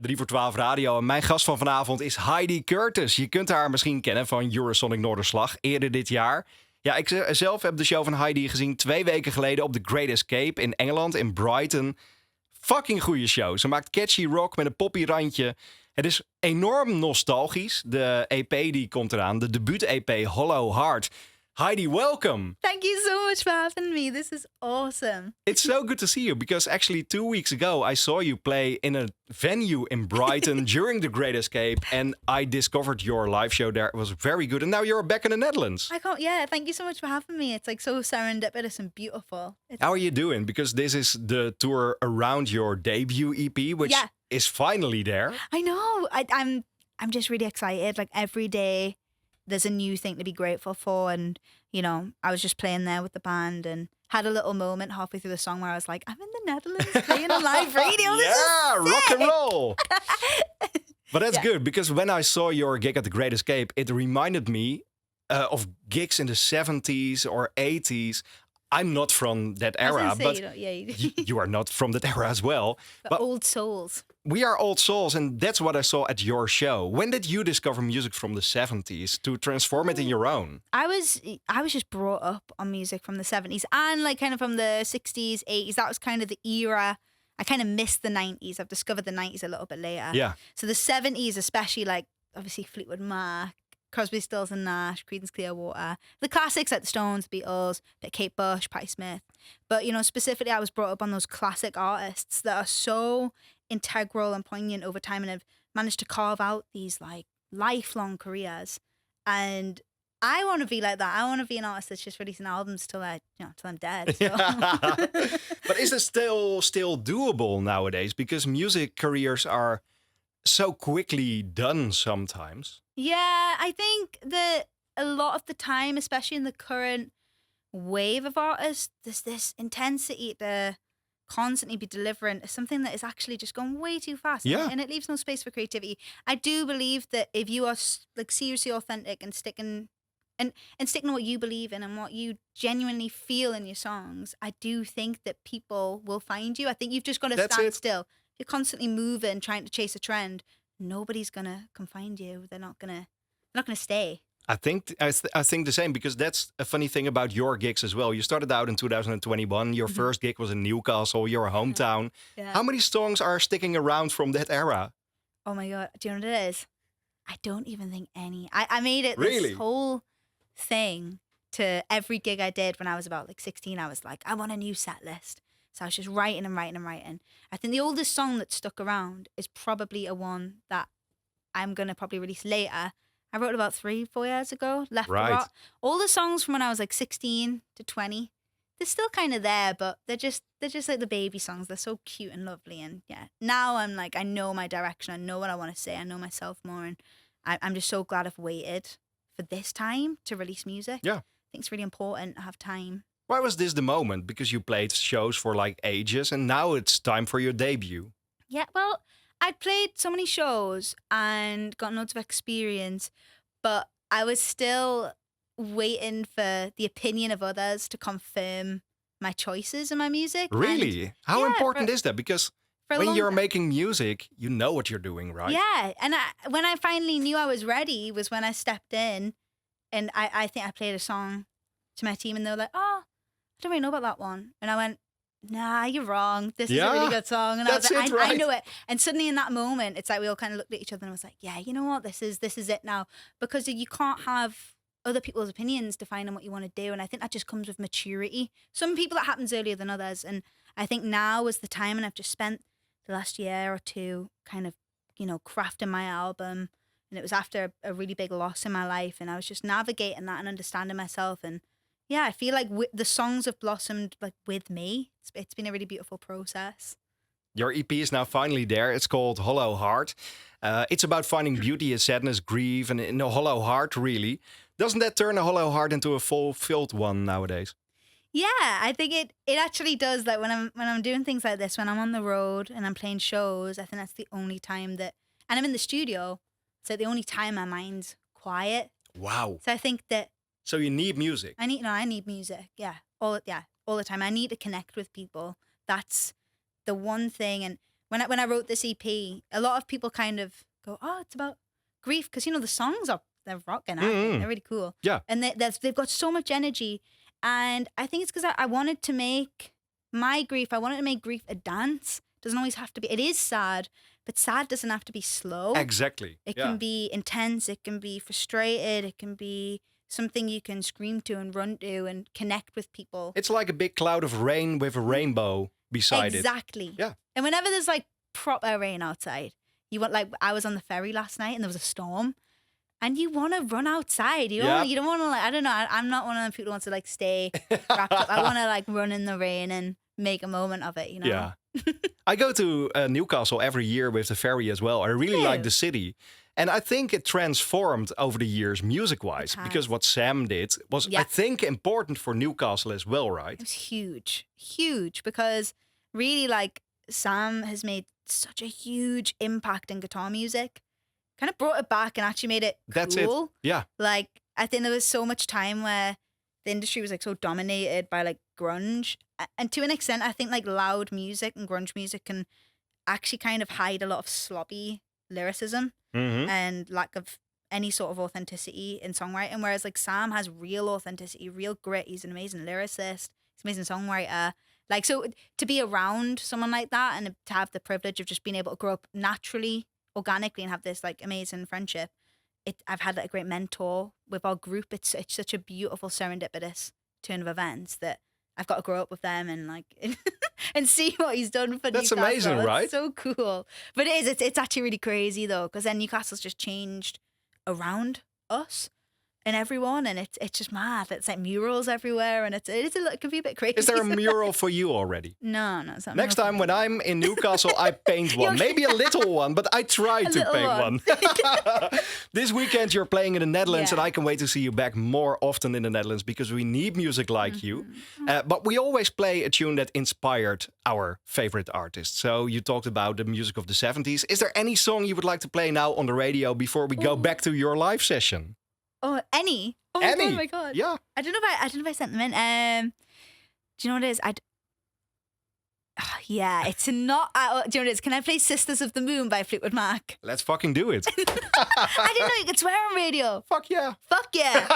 3 voor 12 radio. En mijn gast van vanavond is Heidi Curtis. Je kunt haar misschien kennen van Eurosonic Noorderslag eerder dit jaar. Ja, ik zelf heb de show van Heidi gezien 2 weken geleden op The Great Escape in Engeland, in Brighton. Fucking goede show. Ze maakt catchy rock met een poppy randje. Het is enorm nostalgisch. De EP die komt eraan, de debuut-EP Hollow Heart. Heidi, welcome. Thank you so much for having me. This is awesome. It's so good to see you because actually 2 weeks ago I saw you play in a venue in Brighton during the Great Escape and I discovered your live show there. It was very good and now you're back in the Netherlands. Thank you so much for having me. It's like so serendipitous and beautiful. How are you doing? Because this is the tour around your debut EP, which is finally there. I know. I'm just really excited. Like every day there's a new thing to be grateful for. And, you know, I was just playing there with the band and had a little moment halfway through the song where I was like, I'm in the Netherlands playing on live radio. Yeah, rock and roll. But that's good because when I saw your gig at the Great Escape, it reminded me of gigs in the 70s or 80s. I'm not from that era, but you are not from that era as well. But old souls. We are old souls, and that's what I saw at your show. When did you discover music from the 70s to transform it in your own? I was just brought up on music from the 70s and like kind of from the 60s, 80s. That was kind of the era. I kind of missed the 90s. I've discovered the 90s a little bit later. Yeah. So the 70s, especially like obviously Fleetwood Mac, Crosby, Stills and Nash, Creedence Clearwater, the classics like the Stones, the Beatles, bit Kate Bush, Patti Smith. But, you know, specifically I was brought up on those classic artists that are so integral and poignant over time and have managed to carve out these like lifelong careers. And I want to be like that. I want to be an artist that's just releasing albums till I'm dead. So. But is it still doable nowadays? Because music careers are so quickly done sometimes. Yeah, I think that a lot of the time, especially in the current wave of artists, there's this intensity to constantly be delivering something that is actually just going way too fast. Yeah. And it leaves no space for creativity. I do believe that if you are like seriously authentic and sticking to what you believe in and what you genuinely feel in your songs, I do think that people will find you. I think you've just got to stand still. You're constantly moving, trying to chase a trend. Nobody's gonna come find you. They're not gonna stay. I think the same because that's a funny thing about your gigs as well. You started out in 2021. Your first gig was in Newcastle, your hometown. Yeah. How many songs are sticking around from that era? Oh my God, do you know what it is? I don't even think any. I made it Really? this whole thing to every gig I did when I was about like 16. I was like, I want a new set list. So I was just writing and writing and writing. I think the oldest song that stuck around is probably a one that I'm going to probably release later. I wrote about 3-4 years ago, Left Right. the Rock. All the songs from when I was like 16 to 20, they're still kind of there, but they're just like the baby songs. They're so cute and lovely. And yeah, now I'm like, I know my direction. I know what I want to say. I know myself more. And I'm just so glad I've waited for this time to release music. Yeah. I think it's really important to have time. Why was this the moment? Because you played shows for like ages and now it's time for your debut. Yeah, well, I'd played so many shows and gotten loads of experience, but I was still waiting for the opinion of others to confirm my choices in my music. Really? And How important is that? Because when you're time. making music, you know what you're doing, right? Yeah, and when I finally knew I was ready was when I stepped in and I think I played a song to my team and they were like, oh, I don't really know about that one. And I went, nah, you're wrong. This is a really good song. And I was like, I know it. And suddenly in that moment, it's like we all kind of looked at each other and was like, yeah, you know what? This is it now. Because you can't have other people's opinions defining what you want to do. And I think that just comes with maturity. Some people that happens earlier than others. And I think now is the time, and I've just spent the last year or two kind of, you know, crafting my album. And it was after a really big loss in my life. And I was just navigating that and understanding myself. And yeah, I feel like the songs have blossomed like with me. It's been a really beautiful process. Your EP is now finally there. It's called Hollow Heart. It's about finding beauty in sadness, grief, and in a hollow heart, really. Doesn't that turn a hollow heart into a fulfilled one nowadays? Yeah, I think it actually does. Like when I'm doing things like this, when I'm on the road and I'm playing shows, I think that's the only time that, and I'm in the studio, so the only time my mind's quiet. Wow. So I think that. So you need music. I need music. All the time. I need to connect with people. That's the one thing. And when I wrote this EP, a lot of people kind of go, "Oh, it's about grief," because the songs they're rocking, aren't they? They're really cool. Yeah. And they've got so much energy, and I think it's because I wanted to make my grief. I wanted to make grief a dance. It doesn't always have to be. It is sad, but sad doesn't have to be slow. Exactly. It can be intense. It can be frustrated. It can be something you can scream to and run to and connect with people. It's like a big cloud of rain with a rainbow beside it. Exactly. Yeah. And whenever there's like proper rain outside, you want, like, I was on the ferry last night and there was a storm, and you want to run outside. You don't want to, like, I don't know. I'm not one of them people who wants to like stay wrapped up. I want to like run in the rain and make a moment of it. Yeah. I go to Newcastle every year with the ferry as well. I really like the city. And I think it transformed over the years music-wise, because what Sam did was, I think, important for Newcastle as well, right? It was huge, because really, like, Sam has made such a huge impact in guitar music. Kind of brought it back and actually made it cool. That's it. Yeah. Like, I think there was so much time where the industry was like so dominated by like grunge, and to an extent, I think like loud music and grunge music can actually kind of hide a lot of sloppy lyricism and lack of any sort of authenticity in songwriting, whereas like Sam has real authenticity, real grit. He's an amazing lyricist, he's an amazing songwriter. Like, so to be around someone like that and to have the privilege of just being able to grow up naturally, organically, and have this like amazing friendship, I've had like a great mentor with our group. It's such a beautiful serendipitous turn of events that I've got to grow up with them and like and see what he's done for That's Newcastle. amazing, right? It's so cool. But it's actually really crazy though, because then Newcastle's just changed around us and everyone, and it's just mad. It's like murals everywhere, and it can be a bit crazy. Is there a mural for you already? No, it's not. Next time when I'm in Newcastle, I paint one. Maybe a little one, but I try to paint one. This weekend you're playing in the Netherlands, and I can wait to see you back more often in the Netherlands, because we need music like you. But we always play a tune that inspired our favorite artist. So you talked about the music of the 70s. Is there any song you would like to play now on the radio before we go back to your live session? Oh, any? Oh my god! Yeah. I don't know if I sent them in. Do you know what it is? Yeah, it's not. Do you know what it is? Can I play "Sisters of the Moon" by Fleetwood Mac? Let's fucking do it. I didn't know you could swear on radio. Fuck yeah. Fuck yeah.